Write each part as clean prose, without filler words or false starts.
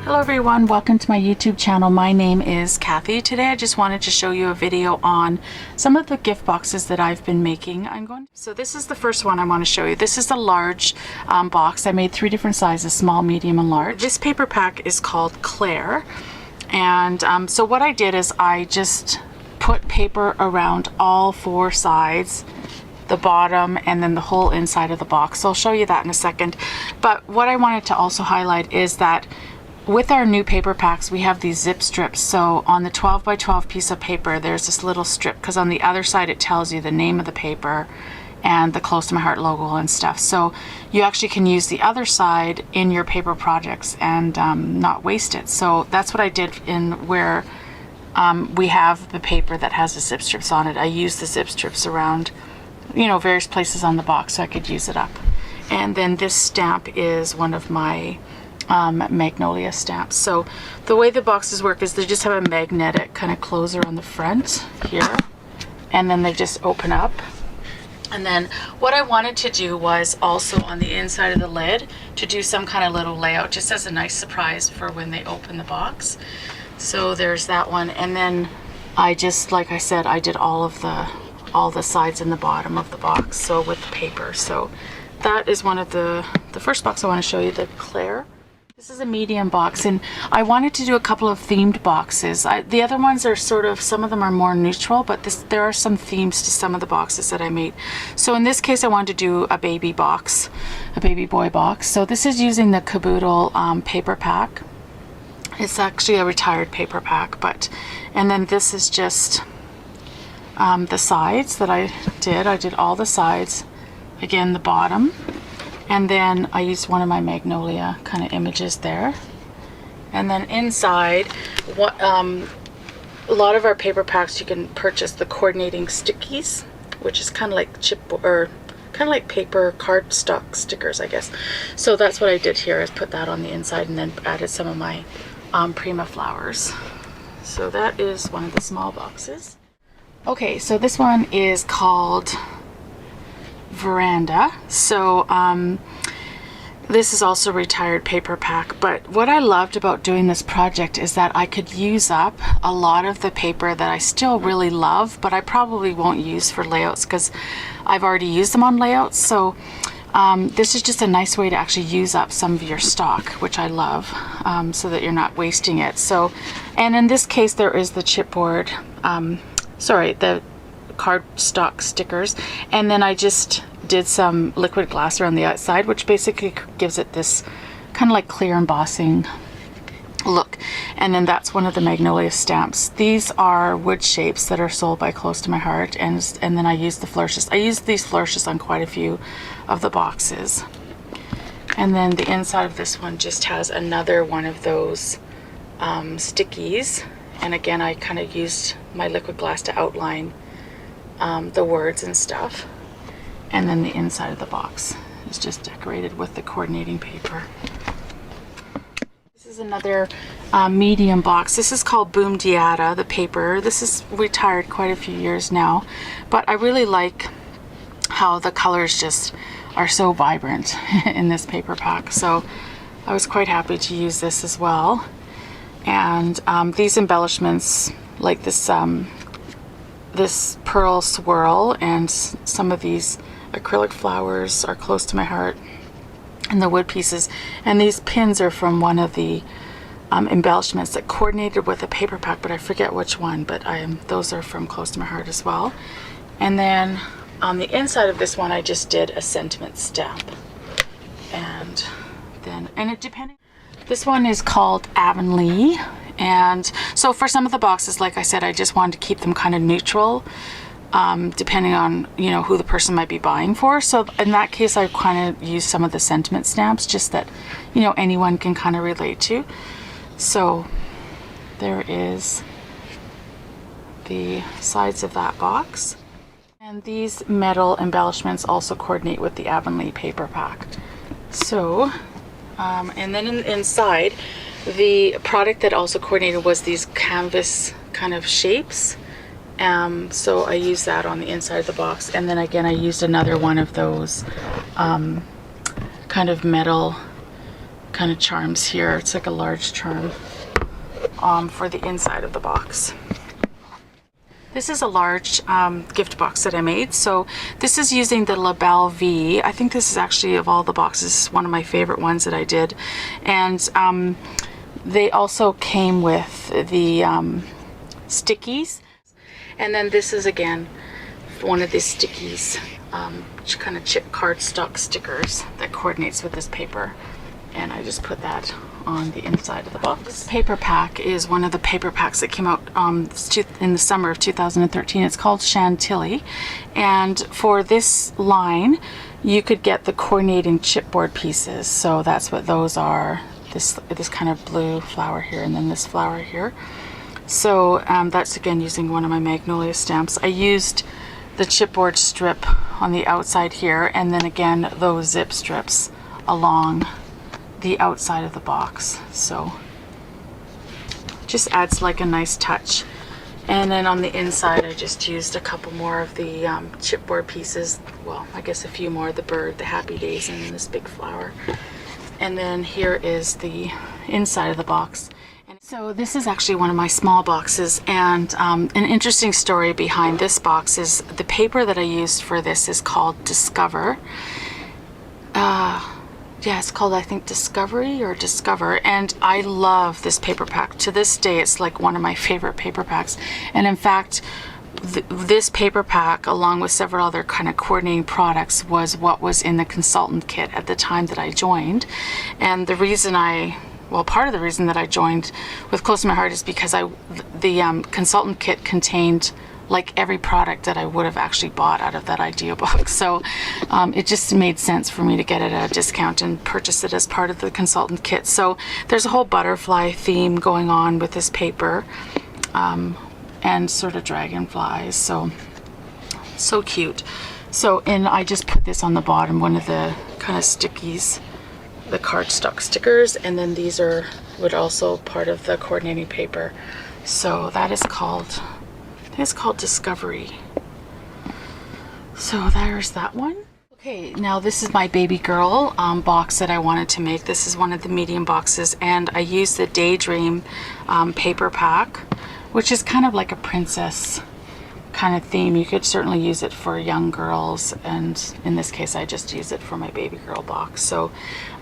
Hello everyone, welcome to my YouTube channel. My name is Kathy. Today I just wanted to show you a video on some of the gift boxes that I've been making. So this is the first one I want to show you. This is the large box. I made 3 different sizes, small, medium, and large. This paper pack is called Claire. And so what I did is I just put paper around all 4 sides, the bottom, and then the whole inside of the box. So I'll show you that in a second. But what I wanted to also highlight is that with our new paper packs, we have these zip strips. So on the 12 by 12 piece of paper, there's this little strip, because on the other side it tells you the name of the paper and the Close to My Heart logo and stuff. So you actually can use the other side in your paper projects and not waste it. So that's what I did in where we have the paper that has the zip strips on it. I used the zip strips around, you know, various places on the box so I could use it up. And then this stamp is one of my Magnolia stamps. So the way the boxes work is they just have a magnetic kind of closer on the front here, and then they just open up. And then what I wanted to do was also on the inside of the lid to do some kind of little layout just as a nice surprise for when they open the box. So there's that one. And then I just, like I said, I did all the sides and the bottom of the box, so with the paper. So that is one of the first box I want to show you, the Claire. This is a medium box, and I wanted to do a couple of themed boxes. The other ones are sort of, some of them are more neutral, but there are some themes to some of the boxes that I made. So in this case, I wanted to do a baby box, a baby boy box. So this is using the Caboodle paper pack. It's actually a retired paper pack, and then this is just the sides that I did. I did all the sides, again the bottom. And then I used one of my Magnolia kind of images there. And then inside, a lot of our paper packs, you can purchase the coordinating stickies, which is kind of like kind of like paper cardstock stickers, I guess. So that's what I did here, is put that on the inside and then added some of my prima flowers. So that is one of the small boxes. Okay, so this one is called Veranda. So this is also a retired paper pack, but what I loved about doing this project is that I could use up a lot of the paper that I still really love, but I probably won't use for layouts because I've already used them on layouts. So this is just a nice way to actually use up some of your stock, which I love, so that you're not wasting it. So, and in this case there is the chipboard, the cardstock stickers, and then I just did some liquid glass around the outside, which basically gives it this kind of like clear embossing look. And then that's one of the Magnolia stamps. These are wood shapes that are sold by Close to My Heart, and then I used the flourishes. I used these flourishes on quite a few of the boxes. And then the inside of this one just has another one of those stickies, and again I kind of used my liquid glass to outline the words and stuff. And then the inside of the box is just decorated with the coordinating paper. This is another medium box. This is called Boom Diata, the paper. This is retired quite a few years now, but I really like how the colors just are so vibrant in this paper pack. So I was quite happy to use this as well. And these embellishments, like this this pearl swirl and some of these acrylic flowers, are Close to My Heart, and the wood pieces. And these pins are from one of the embellishments that coordinated with a paper pack, but I forget which one, but those are from Close to My Heart as well. And then on the inside of this one, I just did a sentiment stamp. And then, this one is called Avonlea. And so for some of the boxes, like I said, I just wanted to keep them kind of neutral, depending on, you know, who the person might be buying for. So in that case, I kind of used some of the sentiment stamps, just that, you know, anyone can kind of relate to. So there is the sides of that box. And these metal embellishments also coordinate with the Avonlea paper pack. So, and then inside, the product that also coordinated was these canvas kind of shapes. So I used that on the inside of the box. And then again, I used another one of those kind of metal kind of charms here. It's like a large charm for the inside of the box. This is a large gift box that I made. So this is using the Belle Vie. I think this is actually, of all the boxes, one of my favorite ones that I did. And they also came with the stickies. And then this is, again, one of these stickies, kind of chip cardstock stickers that coordinates with this paper. And I just put that on the inside of the box. This paper pack is one of the paper packs that came out in the summer of 2013. It's called Chantilly. And for this line, you could get the coordinating chipboard pieces. So that's what those are. This kind of blue flower here, and then this flower here. So that's, again, using one of my Magnolia stamps. I used the chipboard strip on the outside here, and then again those zip strips along the outside of the box. So just adds like a nice touch. And then on the inside, I just used a couple more of the chipboard pieces. Well, I guess a few more, the bird, the happy days, and this big flower. And then here is the inside of the box. So this is actually one of my small boxes, and an interesting story behind this box is the paper that I used for this is called Discover. Yeah, it's called, I think, Discovery or Discover, and I love this paper pack. To this day, it's like one of my favorite paper packs. And in fact, this paper pack, along with several other kind of coordinating products, was what was in the consultant kit at the time that I joined. And the reason part of the reason that I joined with Close to My Heart is because the consultant kit contained like every product that I would have actually bought out of that idea book. So it just made sense for me to get it at a discount and purchase it as part of the consultant kit. So there's a whole butterfly theme going on with this paper, and sort of dragonflies. So cute. So, and I just put this on the bottom, one of the kind of stickies, the cardstock stickers, and then these would also part of the coordinating paper. So that is called Discovery. So there's that one. Okay, now this is my baby girl box that I wanted to make. This is one of the medium boxes, and I used the Daydream paper pack, which is kind of like a princess kind of theme. You could certainly use it for young girls, and in this case I just use it for my baby girl box. So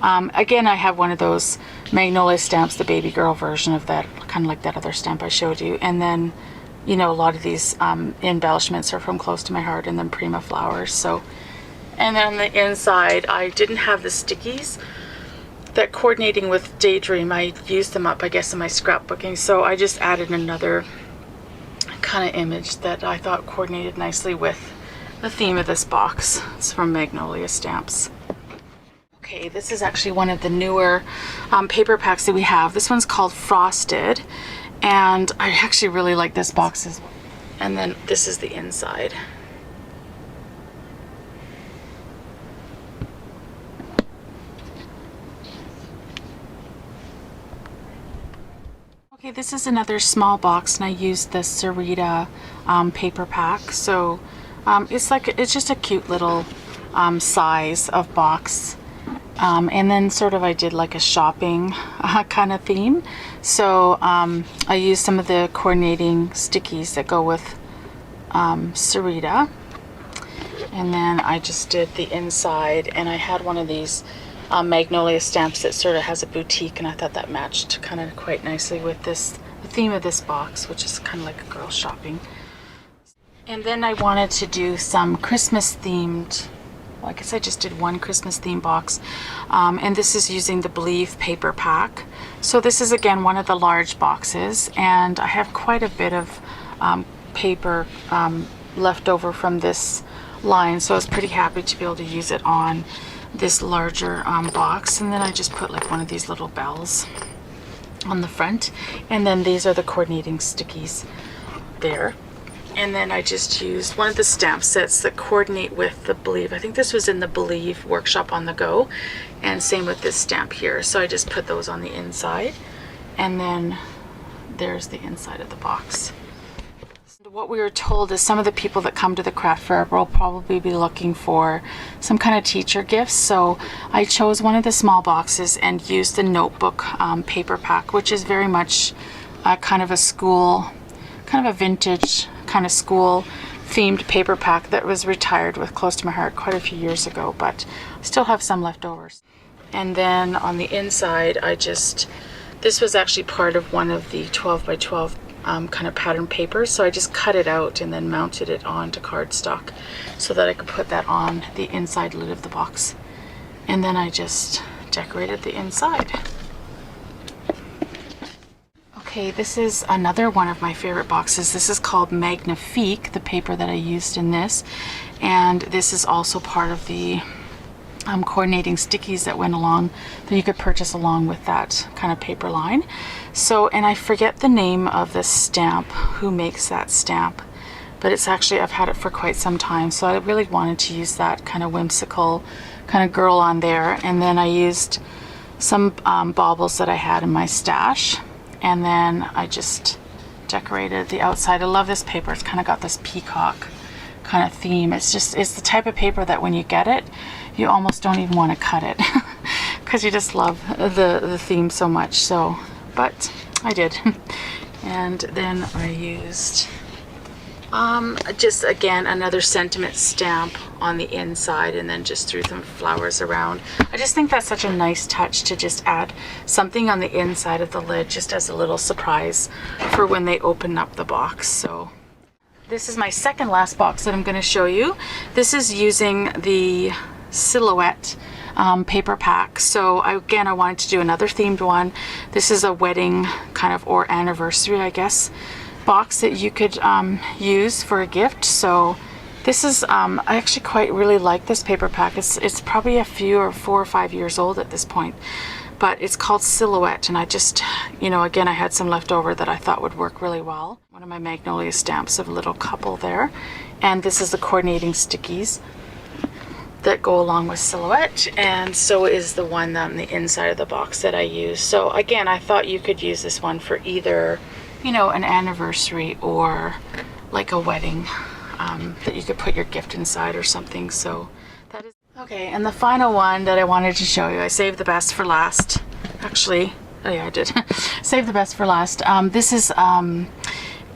again, I have one of those Magnolia stamps, the baby girl version of that, kind of like that other stamp I showed you. And then, you know, a lot of these embellishments are from Close to My Heart, and then Prima flowers. So, and then on the inside, I didn't have the stickies that coordinating with Daydream. I used them up, I guess, in my scrapbooking. So I just added another kind of image that I thought coordinated nicely with the theme of this box. It's from Magnolia Stamps. Okay, this is actually one of the newer paper packs that we have. This one's called Frosted, and I actually really like this box as well. And then this is the inside. Okay, this is another small box, and I used the Sarita paper pack. So it's just a cute little size of box. And then sort of I did like a shopping kind of theme. So I used some of the coordinating stickies that go with Sarita. And then I just did the inside, and I had one of these Magnolia stamps that sort of has a boutique, and I thought that matched kind of quite nicely with the theme of this box, which is kind of like a girl shopping. And then I wanted to do some Christmas themed, well, I guess I just did one Christmas theme box, and this is using the Believe paper pack. So this is again one of the large boxes, and I have quite a bit of paper left over from this line, so I was pretty happy to be able to use it on this larger box. And then I just put like one of these little bells on the front, and then these are the coordinating stickies there. And then I just used one of the stamp sets that coordinate with the Believe. I think this was in the Believe workshop on the go, and same with this stamp here. So I just put those on the inside, and then there's the inside of the box. What we were told is some of the people that come to the craft fair will probably be looking for some kind of teacher gifts. So I chose one of the small boxes and used the notebook paper pack, which is very much kind of a school, kind of a vintage kind of school themed paper pack that was retired with close to my heart quite a few years ago, but I still have some leftovers. And then on the inside, this was actually part of one of the 12 by 12 kind of pattern papers, so I just cut it out and then mounted it onto cardstock so that I could put that on the inside lid of the box. And then I just decorated the inside. Okay, this is another one of my favorite boxes. This is called Magnifique, the paper that I used in this, and this is also part of the coordinating stickies that went along, that you could purchase along with that kind of paper line. So, and I forget the name of this stamp, who makes that stamp, but it's actually, I've had it for quite some time, so I really wanted to use that kind of whimsical kind of girl on there. And then I used some baubles that I had in my stash, and then I just decorated the outside. I love this paper. It's kind of got this peacock kind of theme. It's the type of paper that when you get it, you almost don't even want to cut it because you just love the theme so much. So, but I did. And then I used just again another sentiment stamp on the inside, and then just threw some flowers around. I just think that's such a nice touch to just add something on the inside of the lid just as a little surprise for when they open up the box. So this is my second last box that I'm going to show you. This is using the Silhouette paper pack. So again, I wanted to do another themed one. This is a wedding kind of, or anniversary, I guess, box that you could use for a gift. So this is I actually quite really like this paper pack. It's probably a few, or 4 or 5 years old at this point, but it's called Silhouette, and I just, you know, again, I had some left over that I thought would work really well. One of my Magnolia stamps of a little couple there, and this is the coordinating stickies that go along with Silhouette, and so is the one on the inside of the box that I use. So again, I thought you could use this one for either, you know, an anniversary or like a wedding, that you could put your gift inside or something. So that is okay. And the final one that I wanted to show you, I saved the best for last. Actually, oh yeah, I did. Save the best for last. This is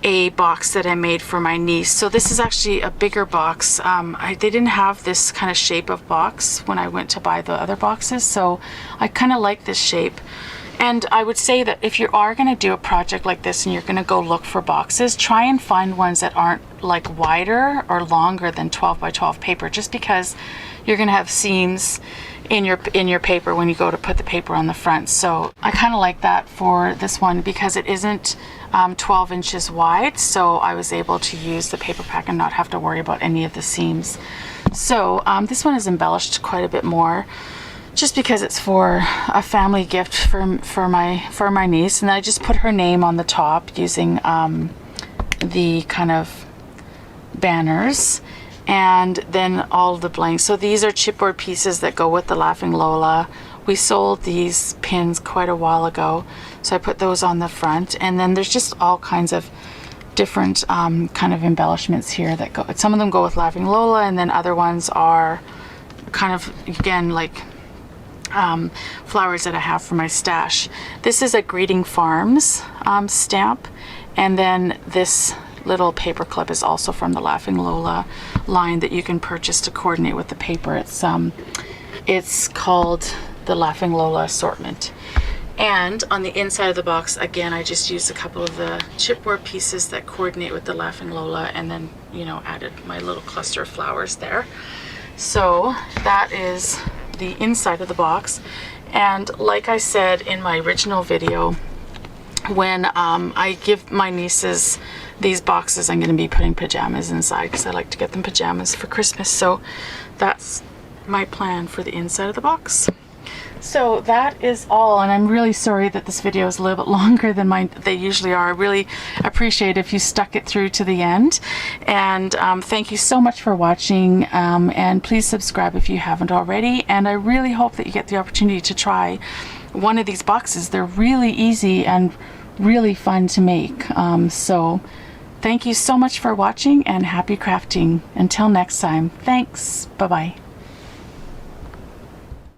a box that I made for my niece. So this is actually a bigger box. They didn't have this kind of shape of box when I went to buy the other boxes, so I kind of like this shape. And I would say that if you are going to do a project like this and you're going to go look for boxes, try and find ones that aren't like wider or longer than 12 by 12 paper, just because you're going to have seams in your paper when you go to put the paper on the front. So I kind of like that for this one because it isn't 12 inches wide, so I was able to use the paper pack and not have to worry about any of the seams. So this one is embellished quite a bit more, just because it's for a family gift for my niece, and I just put her name on the top using the kind of banners, and then all the blanks. So these are chipboard pieces that go with the Laughing Lola. We sold these pins quite a while ago, so I put those on the front, and then there's just all kinds of different kind of embellishments here that go. Some of them go with Laughing Lola, and then other ones are kind of, again, like flowers that I have for my stash. This is a Greeting Farms stamp, and then this little paper clip is also from the Laughing Lola line that you can purchase to coordinate with the paper. It's called the Laughing Lola assortment. And on the inside of the box, again, I just used a couple of the chipboard pieces that coordinate with the Laughing Lola, and then, you know, added my little cluster of flowers there. So that is the inside of the box. And like I said in my original video, when I give my nieces these boxes, I'm going to be putting pajamas inside because I like to get them pajamas for Christmas. So that's my plan for the inside of the box. So that is all, and I'm really sorry that this video is a little bit longer than they usually are. I really appreciate if you stuck it through to the end, and thank you so much for watching, and please subscribe if you haven't already, and I really hope that you get the opportunity to try one of these boxes. They're really easy and really fun to make. So Thank you so much for watching, and happy crafting. Until next time, thanks. Bye-bye.